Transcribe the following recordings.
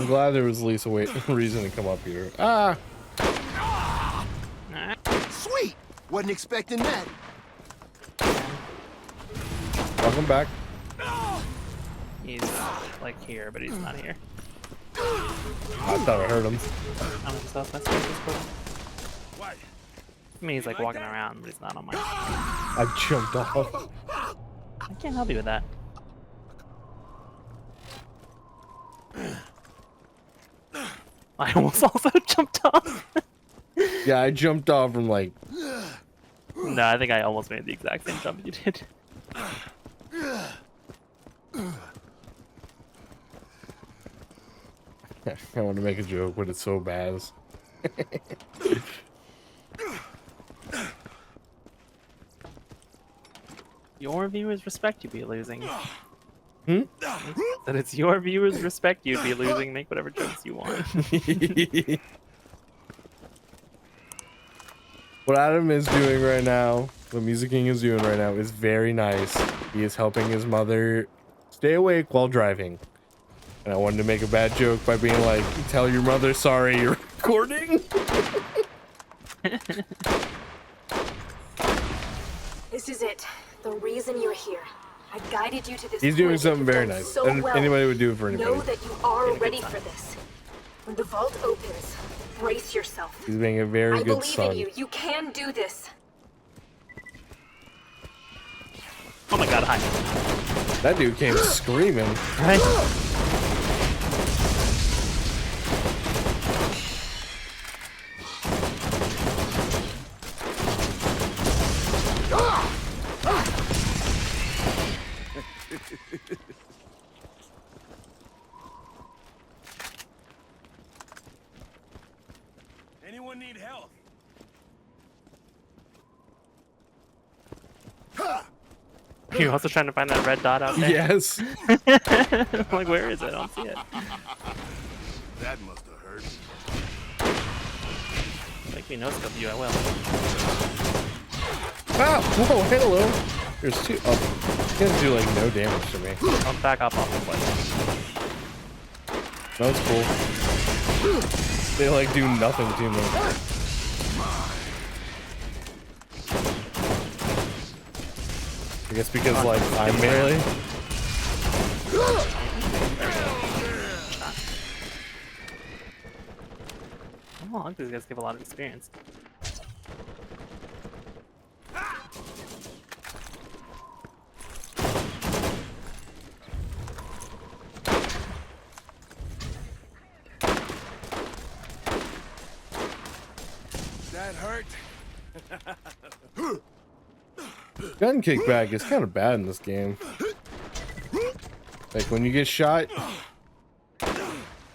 glad there was at least a reason to come up here. Ah! Sweet! Wasn't expecting that. Welcome back. He's like here, but he's not here. I thought I heard him. I don't know if I mean, he's like walking around, but he's not on my. I jumped off. I can't help you with that. I almost also jumped off. Yeah, I jumped off from like. No, I think I almost made the exact same jump you did. I want to make a joke, but it's so bad. Your viewers respect you be losing. Hmm? That it's your viewers respect you be losing. Make whatever jokes you want. What Adam is doing right now, what Music King is doing right now, is very nice. He is helping his mother stay awake while driving. And I wanted to make a bad joke by being like, tell your mother sorry you're recording. This is it. The reason you're here. I guided you to this. He's doing point. something You've very done nice. so And well. anybody would do it for anybody. Know that you are ready for this. When the vault opens, brace yourself. He's being a very I good believe son. in you. You can do this. Oh my god, hi. That dude came screaming. Right? Anyone need help? You're also trying to find that red dot out there? Yes. I'm like, where is it? I don't see it. That must have hurt. Make me no scope you, I will. Ah, whoa, hello. There's two. Oh, he doesn't do like no damage to me. I'll back up off the place. That's cool. They like do nothing to me. I guess because like I'm melee. Oh, look, these guys give a lot of experience. That hurt. Gun kickback is kind of bad in this game. Like when you get shot,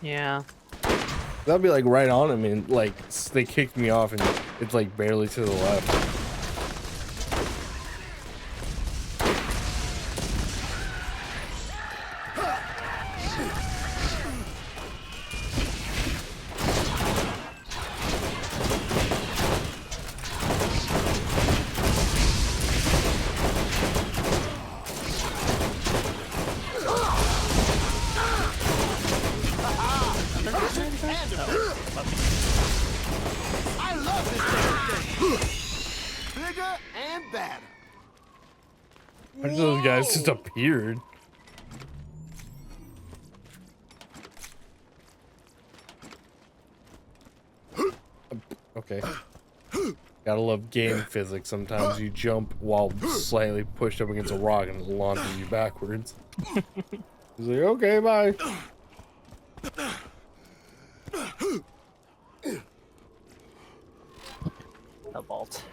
Yeah. that'll be like right on him, and like they kicked me off, and it's like barely to the left. I love this thing. Bigger and badder. I think those guys just appeared. Okay. Gotta love game physics. Sometimes you jump while slightly pushed up against a rock and it launches you backwards. He's like, okay, bye. The vault.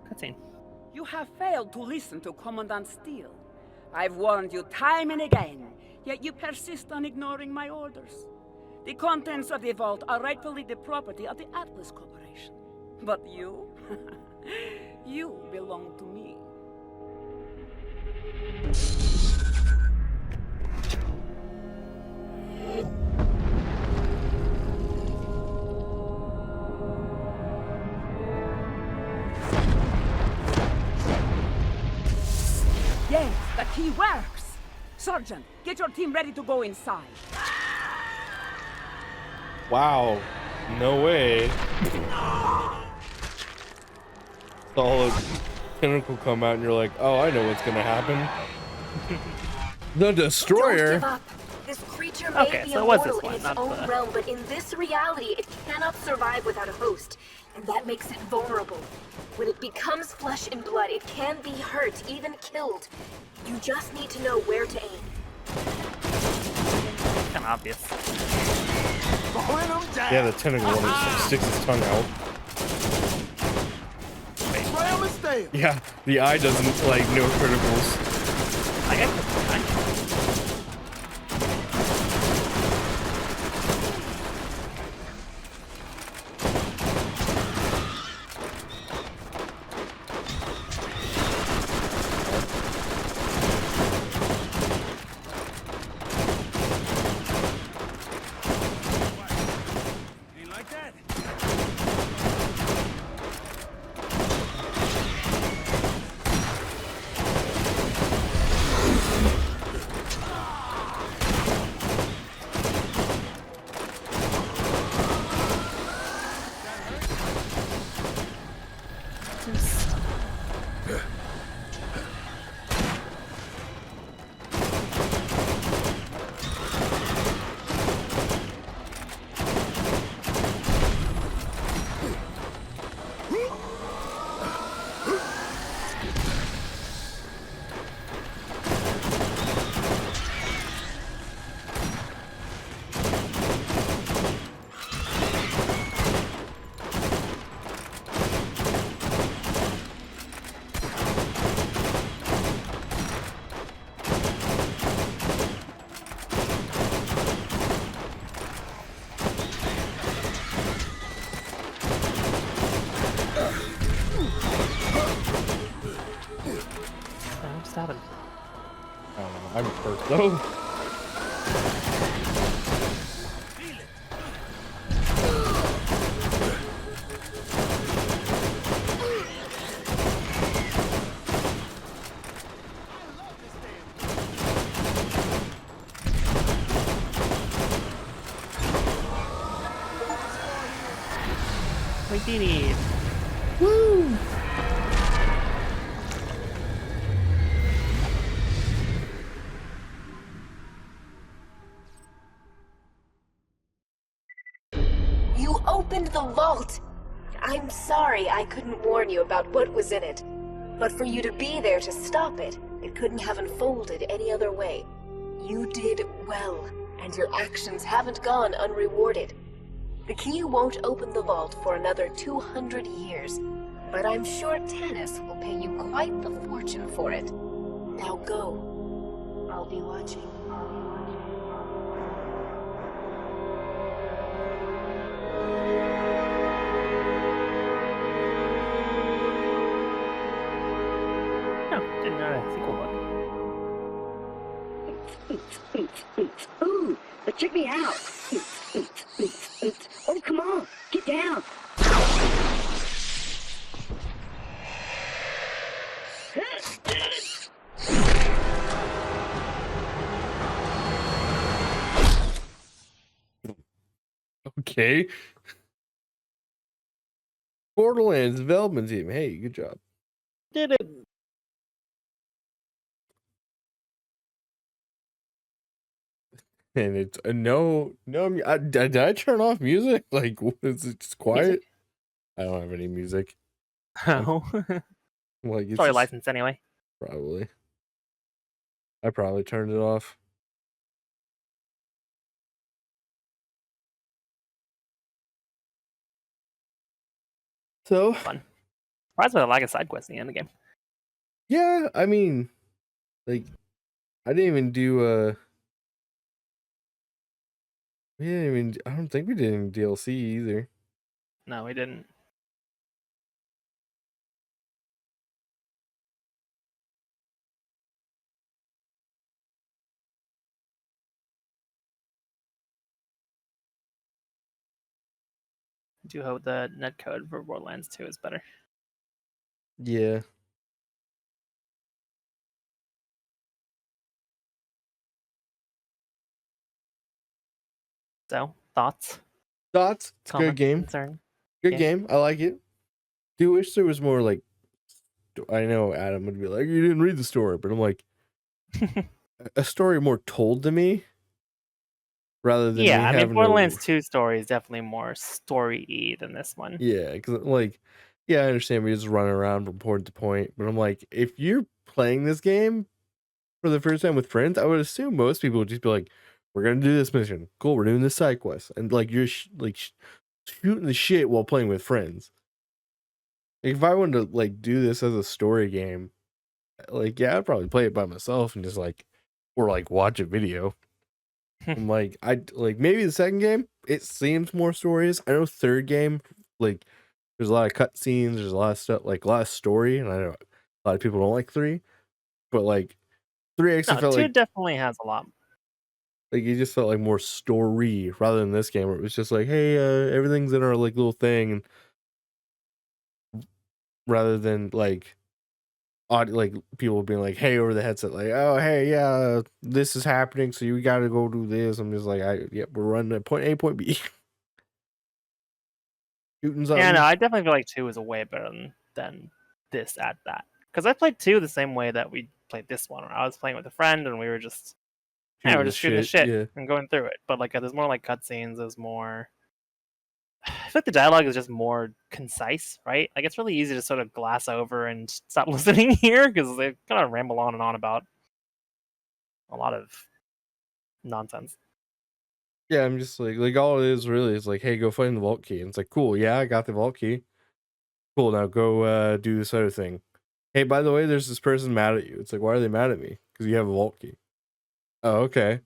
Cutscene. You have failed to listen to Commandant Steele. I've warned you time and again, yet you persist on ignoring my orders. The contents of the vault are rightfully the property of the Atlas Corporation. But you? You belong to me. Yes, the key works. Sergeant, get your team ready to go inside. Wow. No way. Saw a tentacle come out and you're like, oh, I know what's gonna happen. The Don't destroyer. give up. This creature may Okay, be so it was immortal this in one, its not own the- realm, but in this reality, it cannot survive without a host, and that makes it vulnerable. When it becomes flesh and blood, it can be hurt, even killed. You just need to know where to aim. Kind of obvious. Throwing them down. Yeah, the tentacle one sticks his tongue out. Spray 'em and stay 'em. Yeah, the eye doesn't like no criticals. I guess it's fine. Ain't like that. I'm stopping. I don't know. I'm hurt though. We did it. Woo! You opened the vault! I'm sorry I couldn't warn you about what was in it. But for you to be there to stop it, it couldn't have unfolded any other way. You did well, and your actions haven't gone unrewarded. The key won't open the vault for another 200 years, but I'm sure Tanis will pay you quite the fortune for it. Now go. I'll be watching. No, didn't know that sequel book. Ooh, but check me out. Oh, come on, get down. Okay. Borderlands development team. Hey, good job. Did it. And it's did I turn off music? Like, what is it just quiet? Music? I don't have any music. Oh. Like, it's Probably just- licensed anyway. Probably. I probably turned it off. So, Fun. Surprised by the lack of side quests in the end of the game. yeah, I mean, like, I didn't even do, I don't think we did any DLC either. No, we didn't. I do hope the netcode for Borderlands 2 is better. Yeah. So, thoughts, Thoughts? It's a good comments, game. concern? Good Yeah. game. I like it. Do wish there was more like. I know Adam would be like, you didn't read the story, but I'm like, a story more told to me rather than me Yeah, I mean, having Borderlands to. 2 story is definitely more story-y than this one. Yeah, because like, yeah, I understand we just run around from point to point, but I'm like, if you're playing this game for the first time with friends, I would assume most people would just be like, we're gonna do this mission. Cool, we're doing this side quest, and like you're shooting the shit while playing with friends. Like, if I wanted to like do this as a story game, like yeah, I'd probably play it by myself and just like, or like watch a video. I'm like, I like maybe the second game, it seems more stories. I know third game, like there's a lot of cutscenes, there's a lot of stuff, like a lot of story, and I know a lot of people don't like 3, but like 3 actually No, felt 2 like definitely has a lot. it just felt like more story rather than this game where it was just like, hey, everything's in our like little thing, and rather than like like people being like, hey, over the headset, like, oh, hey, yeah, this is happening, so you got to go do this. I'm just like, we're running at point A, point B, shooting Yeah, something. no, I definitely feel like 2 is way better than this at that. Because I played 2 the same way that we played this one. Where I was playing with a friend, and we were just we're just shooting the shit Yeah. and going through it. But like, there's more like cutscenes. There's more. I feel like the dialogue is just more concise, right? Like it's really easy to sort of glass over and stop listening here because they kind of ramble on and on about a lot of nonsense. Yeah, I'm just like all it is really is like, hey, go find the vault key. And it's like, cool, yeah, I got the vault key. Cool, now go do this other thing. Hey, by the way, there's this person mad at you. It's like, why are they mad at me? Because you have a vault key. Oh, okay.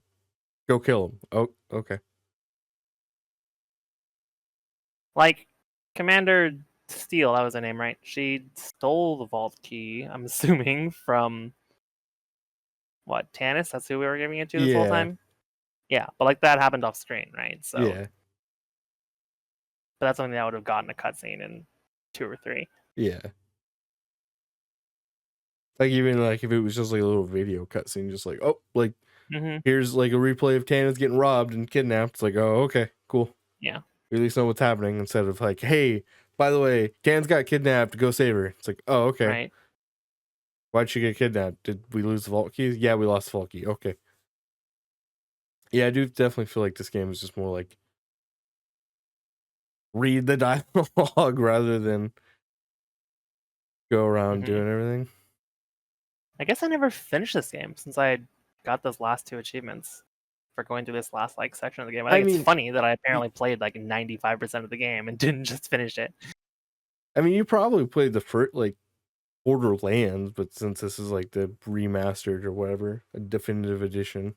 Go kill him. Oh, okay. Like Commander Steele, that was her name, right? She stole the vault key, I'm assuming, from what, Tannis? That's who we were giving it to this whole Yeah. time? Yeah, but like that happened off screen, right? So Yeah. but that's something that would have gotten a cutscene in 2 or 3. Yeah. Like even like if it was just like a little video cutscene, just like, oh, like here's like a replay of Tana's getting robbed and kidnapped. It's like, oh, okay, cool. Yeah. We at least know what's happening instead of like, hey, by the way, Tan's got kidnapped, go save her. It's like, oh, okay. Right. Why'd she get kidnapped? Did we lose the vault keys? Yeah, we lost the vault key. Okay. Yeah, I do definitely feel like this game is just more like read the dialogue rather than go around doing everything. I guess I never finished this game since I got those last 2 achievements for going through this last like section of the game. I think it's funny that I apparently played like 95% of the game and didn't just finish it. I mean, you probably played the first like Borderlands, but since this is like the remastered or whatever, a definitive edition.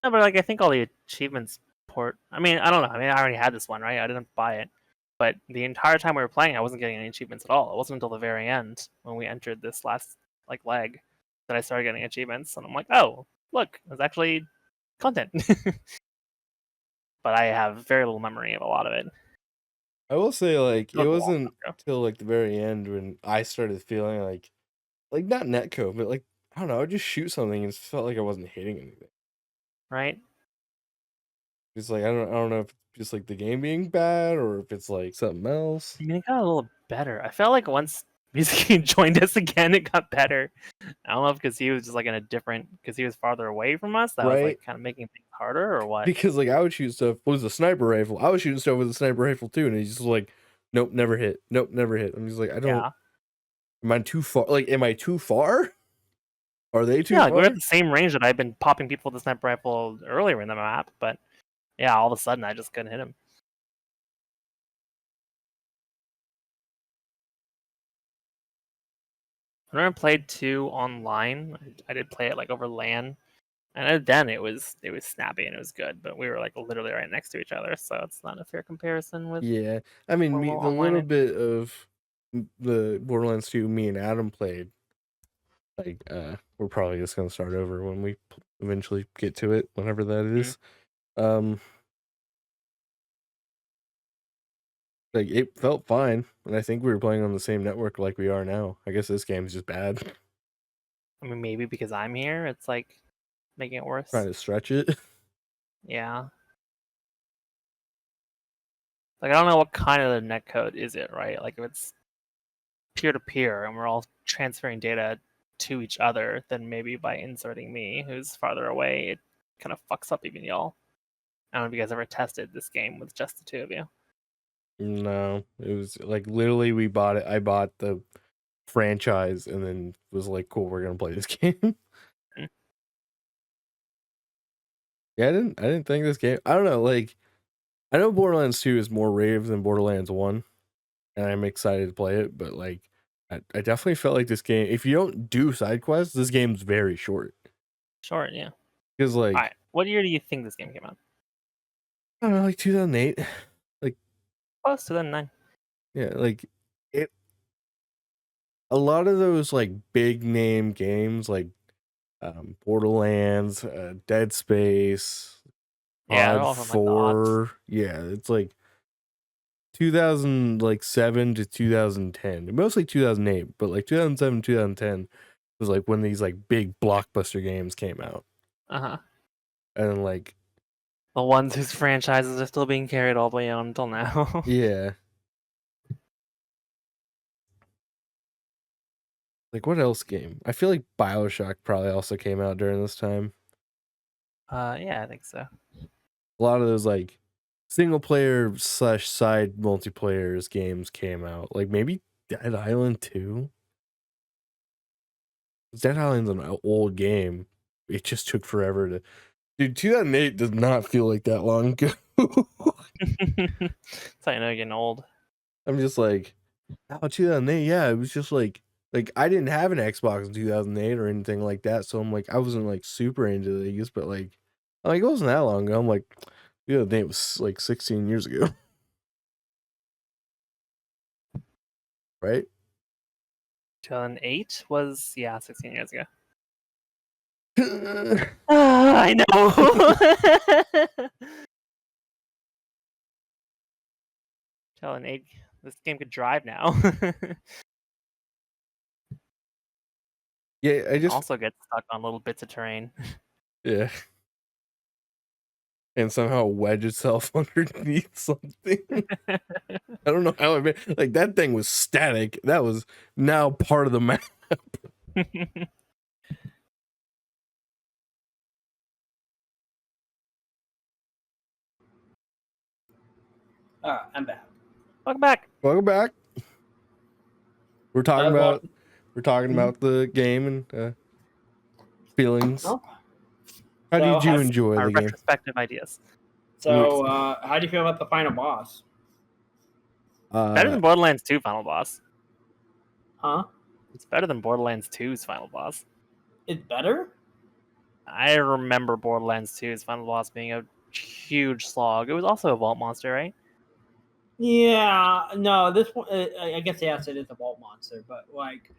No, but like I think all the achievements port. I mean, I don't know. I mean, I already had this one, right? I didn't buy it, but the entire time we were playing, I wasn't getting any achievements at all. It wasn't until the very end when we entered this last like leg that I started getting achievements, and I'm like, oh, look, there's actually content. But I have very little memory of a lot of it. I will say, like, it That was a long wasn't time ago. till like the very end when I started feeling like not netcode, but like I don't know, I would just shoot something and it felt like I wasn't hitting anything. Right? It's like I don't know if it's just like the game being bad or if it's like something else. I mean, it got a little better. I felt like once Music joined us again, it got better. I don't know if because he was just like in a different, because he was farther away from us, that was like Right. kind of making things harder, or what? Because like I would shoot stuff with a sniper rifle. I was shooting stuff with a sniper rifle too, and he's just like, nope, never hit. Nope, never hit. I'm just like, I don't. Yeah. Am I too far? Like, am I too far? Are they too Yeah, like far? we're at the same range that I've been popping people with the sniper rifle earlier in the map, but yeah, all of a sudden I just couldn't hit him. I never played 2 online. I did play it like over LAN, and then it was snappy and it was good. But we were like literally right next to each other, so it's not a fair comparison with. Yeah, I mean, the online little bit of the Borderlands 2 me and Adam played, like, we're probably just gonna start over when we eventually get to it, whenever that is. Like, it felt fine, and I think we were playing on the same network like we are now. I guess this game is just bad. I mean, maybe because I'm here, it's like making it worse. Trying to stretch it. Yeah. Like I don't know what kind of netcode is it, right? Like if it's peer-to-peer and we're all transferring data to each other, then maybe by inserting me, who's farther away, it kind of fucks up even y'all. I don't know if you guys ever tested this game with just the two of you. No, it was like literally we bought it. I bought the franchise and then was like, cool, we're gonna play this game. Yeah, I didn't think this game. I don't know. Like, I know Borderlands 2 is more rave than Borderlands 1, and I'm excited to play it. But like, I definitely felt like this game. If you don't do side quests, this game's very short. Short, yeah. Because like, All right, what year do you think this game came out? I don't know, like 2008. Close to 2009. Yeah, like it. A lot of those like big name games, like Borderlands, Dead Space, Yeah, they're Odd all from like the aughts. 4. Yeah, it's like 2007 to 2010, mostly 2008, but like 2007, 2010 was like when these like big blockbuster games came out, Uh-huh. and like The ones whose franchises are still being carried all the way on until now. yeah, like what else game? I feel like BioShock probably also came out during this time. Yeah, I think so. A lot of those like single player / side multiplayers games came out. Like maybe Dead Island 2. Dead Island's an old game. It just took forever to. Dude, 2008 does not feel like that long ago. That's how you know you're getting old. I'm just like, oh, 2008. Yeah, it was just like I didn't have an Xbox in 2008 or anything like that. So I'm like, I wasn't like super into these, but like it wasn't that long ago. I'm like, 2008 was like 16 years ago. Right? 2008 was, 16 years ago. I know. 2008. This game could drive now. Yeah, I just Also get stuck on little bits of terrain. yeah. And somehow wedge itself underneath something. I don't know how it made, like that thing was static. That was now part of the map. Alright, I'm back. Welcome back. Welcome back. We're talking about Mhm. the game and feelings. Oh. How did you has- enjoy Our the game? retrospective ideas. So, how do you feel about the final boss? Better than Borderlands 2 final boss. Huh? It's better than Borderlands 2's final boss. It's better? I remember Borderlands 2's final boss being a huge slog. It was also a vault monster, right? Yeah, no, this one, I guess, yes, it is a vault monster, but like,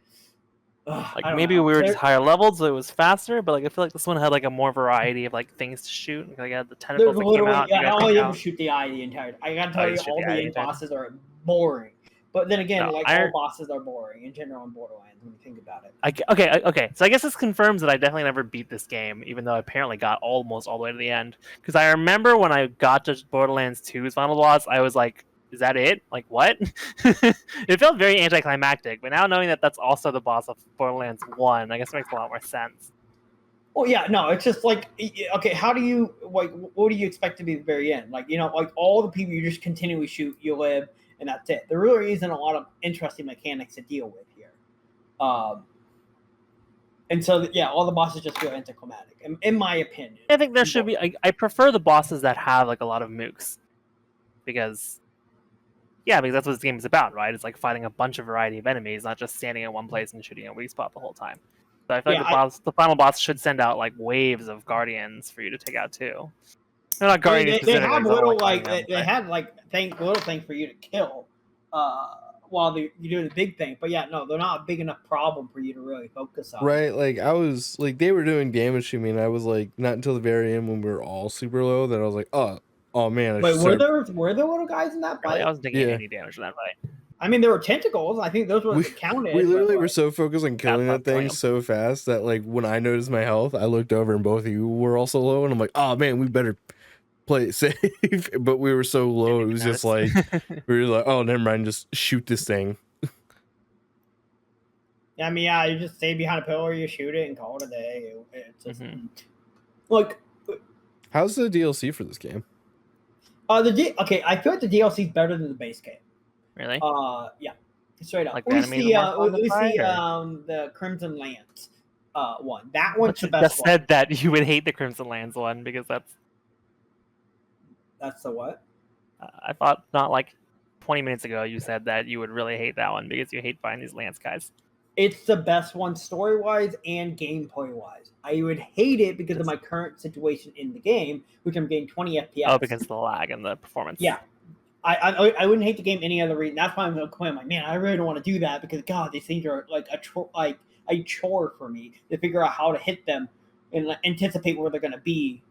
I Like don't maybe know. we were just higher levels, so it was faster. But like I feel like this one had like a more variety of like things to shoot. Like I had the tentacles There's that came literally, out. You I guys only took ever out. shoot the eye the entire time. I gotta tell you you, shoot all the eye the the end entire bosses are boring. But then again, No, like all bosses are boring in general in Borderlands when you think about it. Okay. So I guess this confirms that I definitely never beat this game, even though I apparently got almost all the way to the end. Because I remember when I got to Borderlands 2's final boss, I was like, "Is that it? Like what?" It felt very anticlimactic. But now knowing that that's also the boss of Borderlands 1, I guess it makes a lot more sense. Well, yeah, no, it's just like, okay, how do you, like, what do you expect to be the very end? Like, like all the people you just continually shoot, you live, and that's it. There really isn't a lot of interesting mechanics to deal with here. And so, yeah, all the bosses just feel anticlimactic, in my opinion. I think there should be. I prefer the bosses that have like a lot of mooks, because that's what this game is about, right? It's like fighting a bunch of variety of enemies, not just standing in one place and shooting a weak spot the whole time. So I feel like the final boss should send out like waves of guardians for you to take out too. They're not guardians. They have little they had like little things for you to kill, while you do the big thing. But yeah, no, they're not a big enough problem for you to really focus on. Right, like I was like they were doing damage to me, and I was like not until the very end when we were all super low that I was like, oh man. Wait, were there little guys in that fight? Really? I wasn't taking any damage in that fight. I mean, there were tentacles. I think those were counted. We literally were so focused on killing that thing so fast that like when I noticed my health, I looked over and both of you were also low, and I'm like, oh man, we better play it safe, but we were so low. It was just like we were like, oh, never mind, just shoot this thing. I mean, yeah, you just stay behind a pillar, you shoot it, and call it a day. It's just like, how's the DLC for this game? Okay, I feel like the DLC is better than the base game. Really? Yeah, straight up. Like We see or? the Crimson Lands one. That one's But the you best just one. said that you would hate the Crimson Lands one because That's the what? I thought not like 20 minutes ago you said that you would really hate that one because you hate buying these Lance guys. It's the best one story-wise and gameplay-wise. I would hate it because of my current situation in the game, which I'm getting 20 FPS. Oh, because of the lag and the performance. Yeah. I wouldn't hate the game any other reason. That's why I'm going to quit. I'm like, man, I really don't want to do that because, God, these things are like a chore for me to figure out how to hit them and anticipate where they're going to be.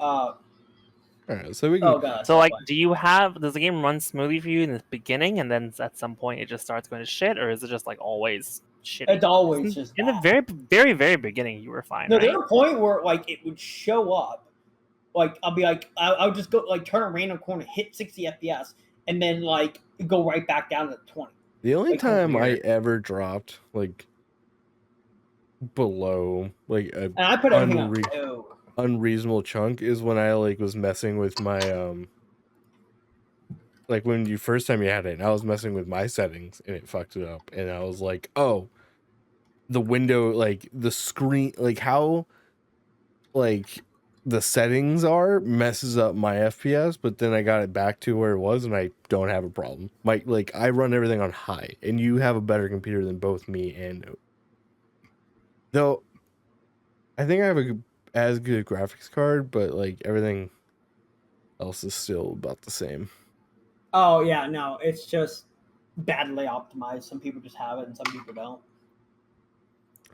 All right, so we can. Oh god. So like, does the game run smoothly for you in the beginning, and then at some point it just starts going to shit, or is it just like always shitty? It's always just in the bad. very beginning you were fine. No, right? there's a point where like it would show up. Like I'll be like, I would just go like turn a random corner, hit 60 FPS, and then like go right back down to 20. The only Like, time I weird. ever dropped like below like a And I put everything on unreasonable chunk is when I like was messing with my like when you first time you had it, and I was messing with my settings and it fucked it up, and I was like, oh, the window, like the screen, like how like the settings are messes up my FPS, but then I got it back to where it was and I don't have a problem. Like I run everything on high, and you have a better computer than both me and though I think I have as good graphics card, but like everything else is still about the same. Oh yeah, no, it's just badly optimized. Some people just have it and some people don't.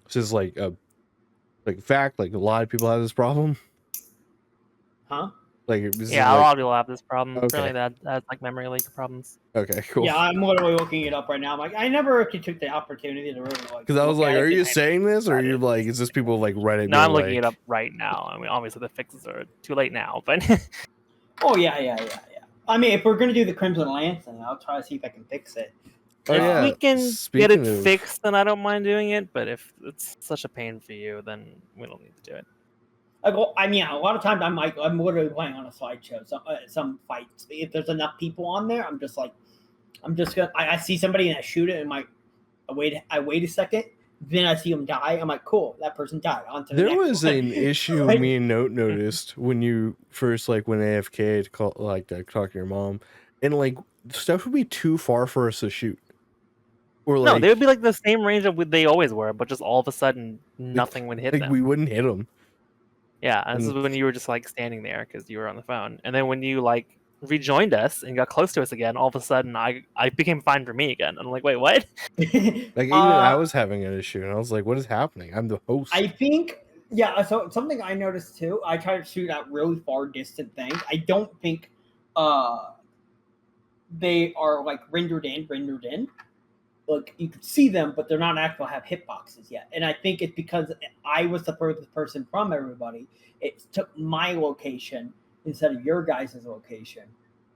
It's just like a fact, like a lot of people have this problem. Huh? Like a lot of people have this problem. Okay. Really, that's like memory leak problems. Okay, cool. Yeah, I'm literally looking it up right now. I'm like, I never actually took the opportunity to really like. Because I was look like, at are it you and saying this, or are you like, is this people like Reddit? No, I'm looking like... it up right now. I mean, obviously the fixes are too late now, but. Oh yeah. I mean, if we're gonna do the Crimson Lance, then I'll try to see if I can fix it. If we can get it fixed, then I don't mind doing it. But if it's such a pain for you, then we don't need to do it. I mean, a lot of times I'm literally playing on a slideshow. Some fights. If there's enough people on there, I'm just gonna. I see somebody and I shoot it, and I wait a second. Then I see them die. I'm like, cool, that person died. On to the There next was one. an issue me and Note noticed when you first like went AFK to call like to talk to your mom, and like stuff would be too far for us to shoot. Or like, no, they would be like the same range of what they always were, but just all of a sudden nothing would hit them. We wouldn't hit them. Yeah, and this is when you were just like standing there because you were on the phone, and then when you like rejoined us and got close to us again, all of a sudden I became fine for me again. I'm like, wait, what? Like even I was having an issue, and I was like, what is happening? I'm the host. I think, yeah. So something I noticed too. I try to shoot at really far distant things. I don't think they are like rendered in. Like you could see them, but they're not actual have hitboxes yet. And I think it's because I was the furthest person from everybody. It took my location instead of your guys' location.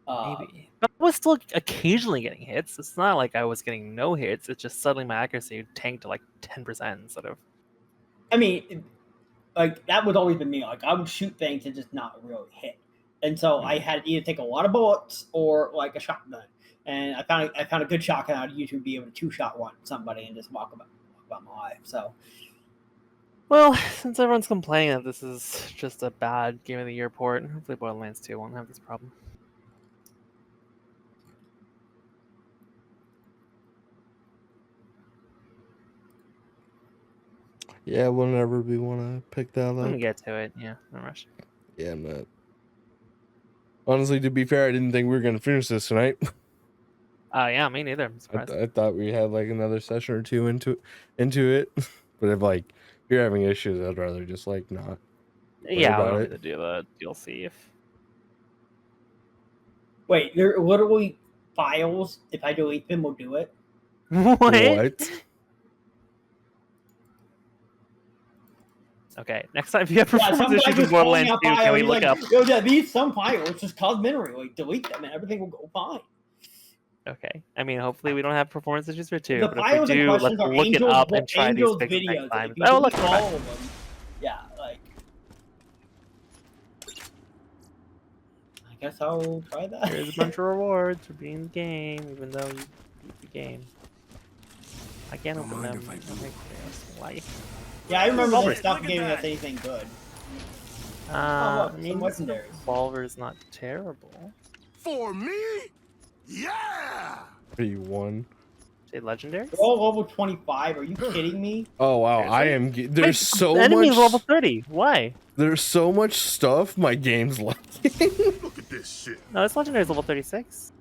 Maybe. But I was still occasionally getting hits. It's not like I was getting no hits. It's just suddenly my accuracy tanked to like 10% instead of. I mean, like that would always be me. Like I would shoot things and just not really hit. And so I had to either take a lot of bullets or like a shotgun. And I found a good shotgun out of YouTube to be able to two-shot one somebody and just walk about my life. So, well, since everyone's complaining that this is just a bad Game of the Year port, hopefully Borderlands 2 won't have this problem. Yeah, whenever we want to pick that up. Let me get to it. Yeah, no rush. Yeah, I'm not. Honestly, to be fair, I didn't think we were gonna finish this tonight. Yeah, me neither. I'm surprised. I thought we had like another session or two into it, but if you're having issues, I'd rather just like not. Yeah, we don't need to do the DLC if. Wait, there are literally files. If I delete them, we'll do it. What? Okay, next time if you have Yeah, some performance guy issues in just calling Borderlands out 2, file, can we he's look like, up? yo, yeah, these some files just complimentary. Like, delete them and everything will go fine. Okay, I mean, hopefully we don't have performance issues for 2, The but if we files in do, let's question are look it Angel's, up and try these Angel's fixes next videos. time. If you Oh, look, delete we're back. all of them, yeah, like. I guess I'll try that. Here's a bunch of rewards for being in the game, even though you beat the game. I can't open them. Why? Yeah, I remember Revolver. this stuff Look at giving us that. anything good. I look, mean, some legendaries. Revolver is not terrible. For me? Yeah! You won. Say legendaries? We're all level 25. Are you kidding me? Oh wow, I Seriously? am. There's so the enemy's much. level 30. Why? There's so much stuff my game's lacking. Look at this shit. No, this legendary is level 36.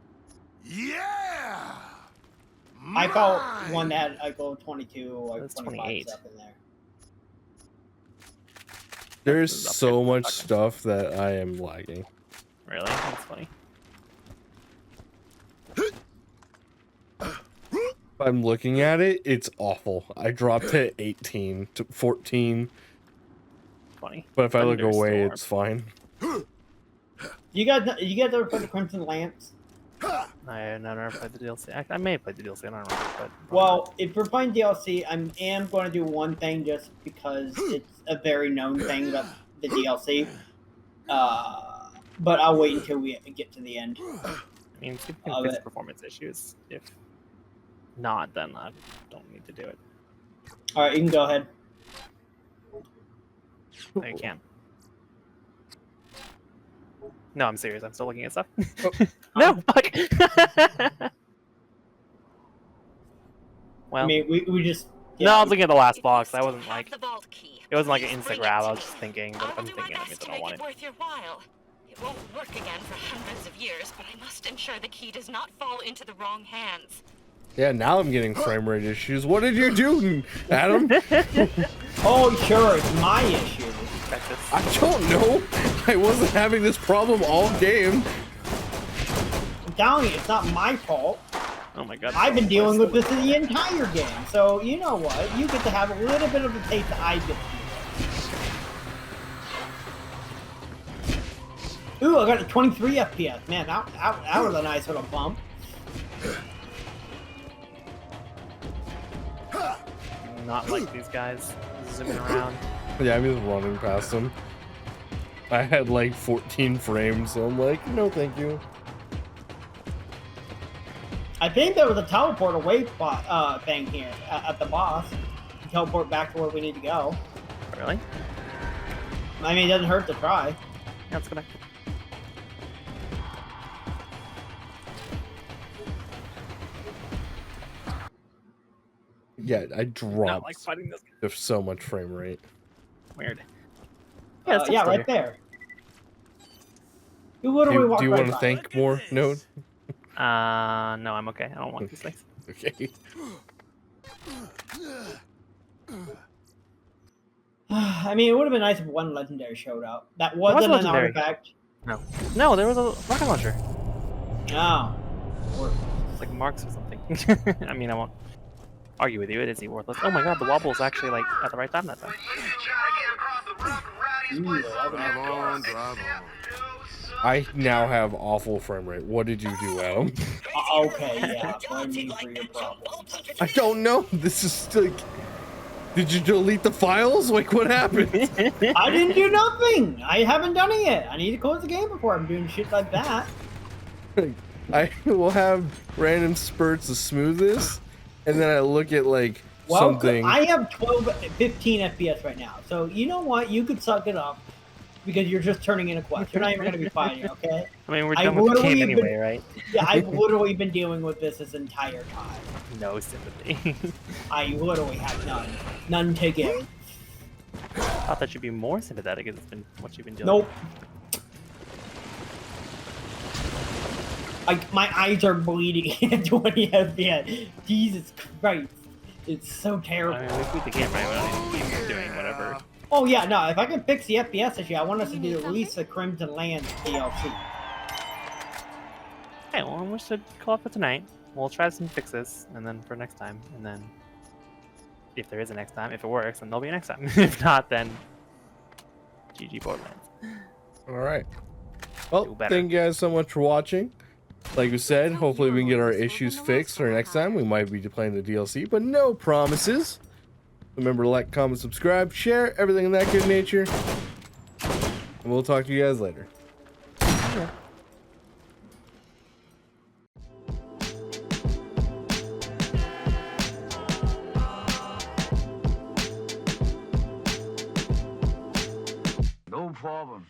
Yeah! I felt one that had like level 22, like That's 25 28. stuff in there. There's This is up so here. much stuff that I am lagging. Really? That's funny. If I'm looking at it, it's awful. I dropped to 18 to 14, Funny. but if I look away, Thunderstorm. it's fine. You guys ever play the Crimson Lance? I have never played the DLC. I may have played the DLC, I don't remember. But Well, if we're playing DLC, I am going to do one thing just because it's a very known thing about the DLC. But I'll wait until we get to the end. I mean, if you can Of fix it. performance issues. If not, then I don't need to do it. All right, you can go ahead. No, you can't. No, I'm serious. I'm still looking at stuff. Oh. No, fuck. Well, I mean, we just. no, I was looking at the last box. I wasn't like. The vault key. It wasn't like an Please instant bring it grab. to I was me. just thinking, but I if will I'm do my thinking of it, best then to I make want it it. worth your while. It won't work again for hundreds of years, but I must ensure the key does not fall into the wrong hands. Yeah, now I'm getting frame rate issues. What did you do, Adam? Oh, sure, it's my issue. Texas. I don't know. I wasn't having this problem all game. I'm telling you, it's not my fault. Oh my god. I've been dealing with this the entire game. So, you know what? You get to have a little bit of the taste that I get to do. Ooh, I got a 23 FPS. Man, that was a nice little bump. Not like these guys zooming around. Yeah, I'm just running past him. I had like 14 frames, so I'm like, no, thank you. I think there was a teleport away thing here at the boss. Teleport back to where we need to go. Really? I mean, it doesn't hurt to try. Yeah, it's connected. Yeah, I Not dropped like fighting this. there's so much frame rate. Weird. Yeah, it's Yeah, still right here. there. You literally Do walked you right want to by. thank more? No? No, I'm okay. I don't want these things. Okay. I mean, it would have been nice if one legendary showed up. That wasn't an legendary. artifact. No, there was a rocket launcher. No. It's like Marks or something. I mean, I won't argue with you. It is worthless. Oh my god, the wobble is actually like at the right time that time. Ooh, Drive on, drive on. I now have awful frame rate. What did you do, Adam? okay, yeah. Blame me for your problems. I don't know. This is like... Did you delete the files? Like, what happened? I didn't do nothing. I haven't done it yet. I need to close the game before I'm doing shit like that. I will have random spurts of smoothness, and then I look at, like, Well, something... I have 15 FPS right now. So, you know what? You could suck it up because you're just turning in a quest. You're not even going to be fighting, okay? I mean, we're I done with the game literally anyway, been- right? Yeah, I've literally been dealing with this entire time. No sympathy. I literally have none. None to give. I thought that should be more sympathetic because it's been what you've been doing. Nope. Like, my eyes are bleeding at 20 FPS. Jesus Christ. It's so terrible. I mean, we beat the game, right? We don't need to keep doing whatever. Oh, yeah, no, if I can fix the FPS issue, I want us to do at least the Crimson Lands DLC. Okay, well, we should call it for tonight. We'll try some fixes, and then for next time, and then if there is a next time, if it works, then there'll be a next time. If not, then GG Borderlands. All right. Well, Do better. thank you guys so much for watching. Like we said, hopefully we can get our issues fixed for next time. We might be playing the DLC, but no promises. Remember to like, comment, subscribe, share, everything in that good nature. And we'll talk to you guys later. No problem.